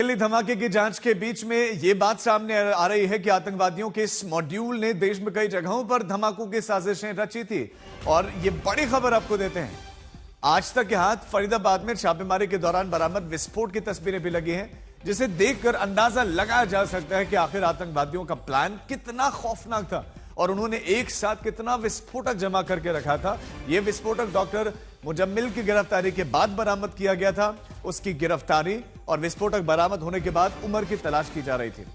दिल्ली धमाके की जांच के बीच में यह बात सामने आ रही है कि आतंकवादियों के इस मॉड्यूल ने देश में कई जगहों पर धमाकों की साजिशें रची थी। और यह बड़ी खबर आपको देते हैं, आज तक के हाथ फरीदाबाद में छापेमारी के दौरान बरामद विस्फोट की तस्वीरें भी लगी हैं, जिसे देखकर अंदाजा लगाया जा सकता है कि आखिर आतंकवादियों का प्लान कितना खौफनाक था और उन्होंने एक साथ कितना विस्फोटक जमा करके रखा था। यह विस्फोटक डॉक्टर मुजम्मिल की गिरफ्तारी के बाद बरामद किया गया था। उसकी गिरफ्तारी और विस्फोटक बरामद होने के बाद उमर की तलाश की जा रही थी।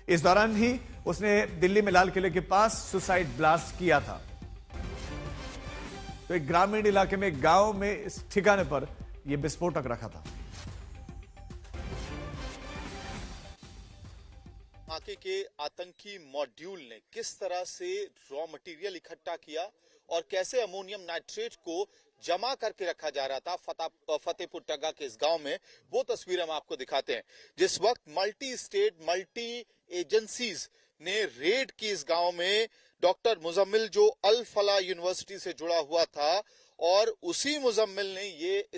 इस दौरान ही उसने दिल्ली में लाल किले के पास सुसाइड ब्लास्ट किया था। तो एक ग्रामीण इलाके में, गांव में, इस ठिकाने पर यह विस्फोटक रखा था। धमाके के आतंकी मॉड्यूल ने किस तरह से रॉ मटेरियल इकट्ठा किया और कैसे अमोनियम नाइट्रेट को जमा करके रखा जा रहा था फतेहपुर टग्गा के इस गांव में, वो तस्वीर हम आपको दिखाते हैं। जिस वक्त मल्टी स्टेट मल्टी एजेंसीज ने रेड की इस गांव में, डॉक्टर मुजम्मिल जो अल फला यूनिवर्सिटी से जुड़ा हुआ था और उसी मुजम्मिल ने ये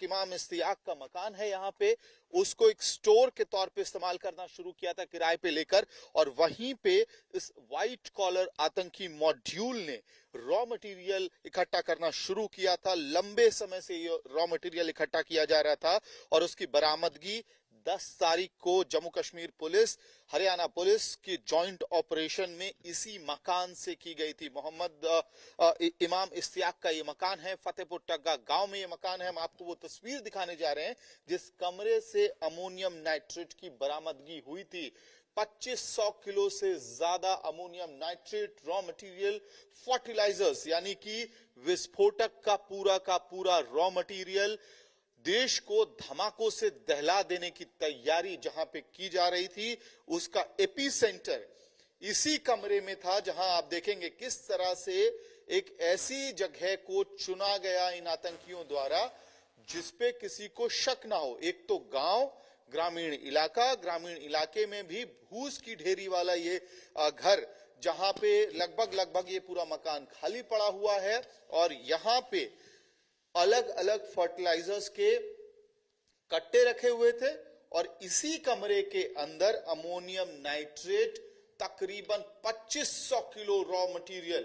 इमाम इस्तियाक का मकान है यहाँ पे, उसको एक स्टोर के तौर पे इस्तेमाल करना शुरू किया था किराए पे लेकर। और वहीं पे इस व्हाइट कॉलर आतंकी मॉड्यूल ने रॉ मटेरियल इकट्ठा करना शुरू किया था। लंबे समय से ये रॉ मटेरियल इकट्ठा किया जा रहा था और उसकी बरामदगी 10 तारीख को जम्मू कश्मीर पुलिस, हरियाणा पुलिस की जॉइंट ऑपरेशन में इसी मकान से की गई थी। इमाम इस्तियाक का ये मकान है, फतेहपुर टग्गा गांव में ये मकान है। हम आपको वो तस्वीर दिखाने जा रहे हैं जिस कमरे से अमोनियम नाइट्रेट की बरामदगी हुई थी। 2500 किलो से ज्यादा ammonium nitrate raw material, fertilisers यानी कि विस्फोटक का पूरा रॉ मटेरियल देश को धमाकों से दहला देने की तैयारी जहां पे की जा रही थी, उसका एपी सेंटर इसी कमरे में था, जहां आप देखेंगे किस तरह से एक ऐसी जगह को चुना गया इन आतंकियों द्वारा जिसपे किसी को शक ना हो। एक तो गांव, ग्रामीण इलाके में भी भूस की ढेरी वाला ये घर, जहां पे लगभग ये पूरा मकान खाली पड़ा हुआ है और यहां पे अलग अलग फर्टिलाइजर्स के कट्टे रखे हुए थे और इसी कमरे के अंदर अमोनियम नाइट्रेट तकरीबन 2500 किलो रॉ मटेरियल,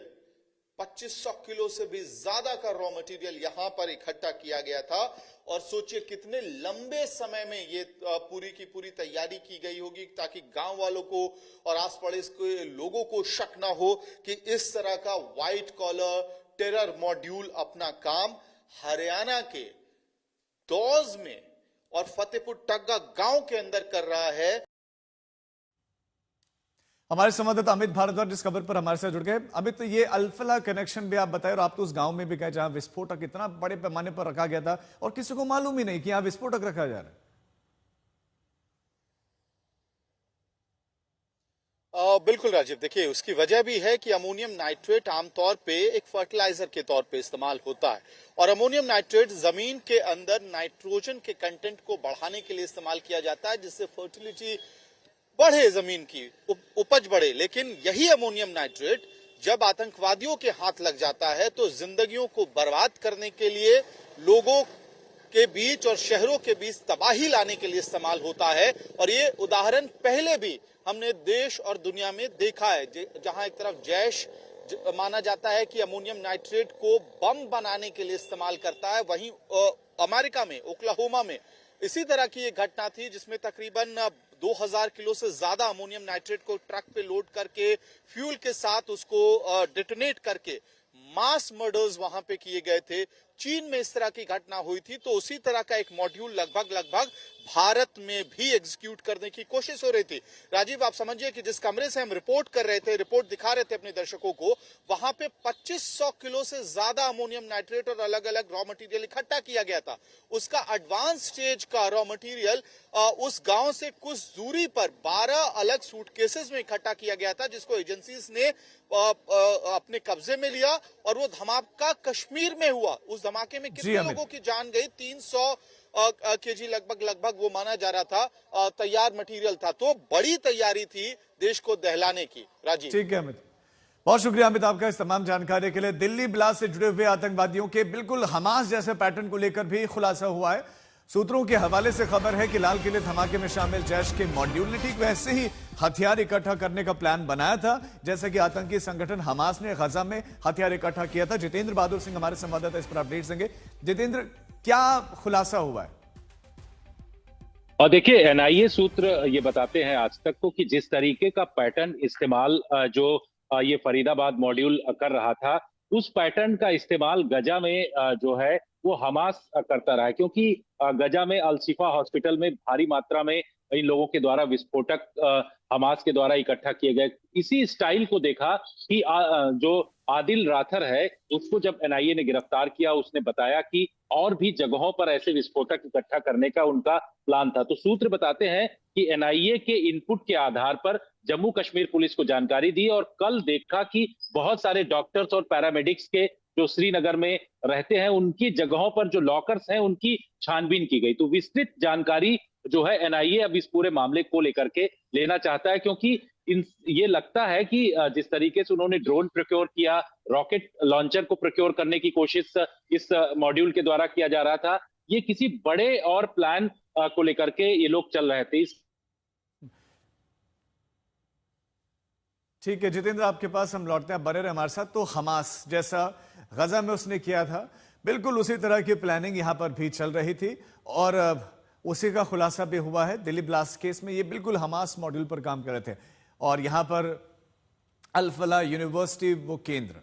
2500 किलो से भी ज्यादा का रॉ मटेरियल यहां पर इकट्ठा किया गया था। और सोचिए कितने लंबे समय में ये पूरी की पूरी तैयारी की गई होगी ताकि गांव वालों को और आस पड़ोस के लोगों को शक ना हो कि इस तरह का व्हाइट कॉलर टेरर मॉड्यूल अपना काम हरियाणा के दौज में और फतेहपुर टग्गा गांव के अंदर कर रहा है। हमारे संवाददाता अमित भारद्वाज इस खबर पर हमारे साथ जुड़ गए। अमित, तो ये अल्फला कनेक्शन भी आप बताएं और आप तो उस गांव में भी गए जहां विस्फोटक इतना बड़े पैमाने पर रखा गया था और किसी को मालूम ही नहीं कि यहां विस्फोटक रखा जा रहा है। बिल्कुल राजीव, देखिए उसकी वजह भी है कि अमोनियम नाइट्रेट आमतौर पे एक फर्टिलाइजर के तौर पे इस्तेमाल होता है और अमोनियम नाइट्रेट जमीन के अंदर नाइट्रोजन के कंटेंट को बढ़ाने के लिए इस्तेमाल किया जाता है, जिससे फर्टिलिटी बढ़े, जमीन की उपज बढ़े। लेकिन यही अमोनियम नाइट्रेट जब आतंकवादियों के हाथ लग जाता है तो जिंदगियों को बर्बाद करने के लिए, लोगों के बीच और शहरों के बीच तबाही लाने के लिए इस्तेमाल होता है। और ये उदाहरण पहले भी हमने देश और दुनिया में देखा है, जहां एक तरफ जैश माना जाता है कि अमोनियम नाइट्रेट को बम बनाने के लिए इस्तेमाल करता है, वहीं अमेरिका में ओक्लाहोमा में इसी तरह की एक घटना थी जिसमें तकरीबन 2000 किलो से ज्यादा अमोनियम नाइट्रेट को ट्रक पे लोड करके फ्यूल के साथ उसको डिटोनेट करके मास मर्डर्स वहां पे किए गए थे। चीन में इस तरह की घटना हुई थी, तो उसी तरह का एक मॉड्यूल लगभग भारत में भी एग्जीक्यूट करने की कोशिश हो रही थी। राजीव, आप समझिए कि जिस कमरे से हम रिपोर्ट कर रहे थे, रिपोर्ट दिखा रहे थे अपने दर्शकों को, वहां पे 2500 किलो से ज्यादा अमोनियम नाइट्रेट और अलग अलग रॉ मटेरियल इकट्ठा किया गया था। उसका एडवांस स्टेज का रॉ मटेरियल उस गांव से कुछ दूरी पर 12 अलग सूटकेसेस में इकट्ठा किया गया था, जिसको एजेंसीज ने अपने कब्जे में लिया और वो धमाका कश्मीर में हुआ। उस धमाके में कितने लोगों की जान गई? 300 केजी लगभग वो माना जा रहा था तैयार मटेरियल था। तो बड़ी तैयारी थी देश को दहलाने की। राजीव, ठीक है अमित, बहुत शुक्रिया अमित आपका इस तमाम जानकारी के लिए। दिल्ली ब्लास्ट से जुड़े हुए आतंकवादियों के बिल्कुल हमास जैसे पैटर्न को लेकर भी खुलासा हुआ है। सूत्रों के हवाले से खबर है कि लाल किले धमाके में शामिल जैश के मॉड्यूल ने ठीक वैसे ही हथियार इकट्ठा करने का प्लान बनाया था जैसा कि आतंकी संगठन हमास ने गजा में हथियार इकट्ठा किया था। जितेंद्र बहादुर सिंह हमारे संवाददाता इस पर अपडेट देंगे। जितेंद्र, क्या खुलासा हुआ है? और देखिए, एनआईए सूत्र ये बताते हैं आज तक को कि जिस तरीके का पैटर्न इस्तेमाल जो ये फरीदाबाद मॉड्यूल कर रहा था, उस पैटर्न का इस्तेमाल गजा में जो है वो हमास करता रहा है, क्योंकि गजा में अल-शिफा हॉस्पिटल में भारी मात्रा में इन लोगों के द्वारा विस्फोटक हमास के द्वारा इकट्ठा किए गए। इसी स्टाइल को देखा कि जो आदिल राथर है उसको जब एनआईए ने गिरफ्तार किया, उसने बताया कि और भी जगहों पर ऐसे विस्फोटक इकट्ठा करने का उनका प्लान था। तो सूत्र बताते हैं कि एनआईए के इनपुट के आधार पर जम्मू कश्मीर पुलिस को जानकारी दी और कल देखा कि बहुत सारे डॉक्टर्स और पैरामेडिक्स के जो श्रीनगर में रहते हैं उनकी जगहों पर जो लॉकर्स हैं उनकी छानबीन की गई। तो विस्तृत जानकारी जो है एनआईए अब इस पूरे मामले को लेकर के लेना चाहता है, क्योंकि ये लगता है कि जिस तरीके से उन्होंने ड्रोन प्रोक्योर किया, रॉकेट लॉन्चर को प्रोक्योर करने की कोशिश इस मॉड्यूल के द्वारा किया जा रहा था, ये किसी बड़े और प्लान को लेकर के ये लोग चल रहे थे। ठीक है जितेंद्र, आपके पास हम लौटते हैं, बने रहे हमारे साथ। तो हमास जैसा गजा में उसने किया था, बिल्कुल उसी तरह की प्लानिंग यहां पर भी चल रही थी और उसी का खुलासा भी हुआ है। दिल्ली ब्लास्ट केस में ये बिल्कुल हमास मॉड्यूल पर काम कर रहे थे और यहां पर अल फलाह यूनिवर्सिटी वो केंद्र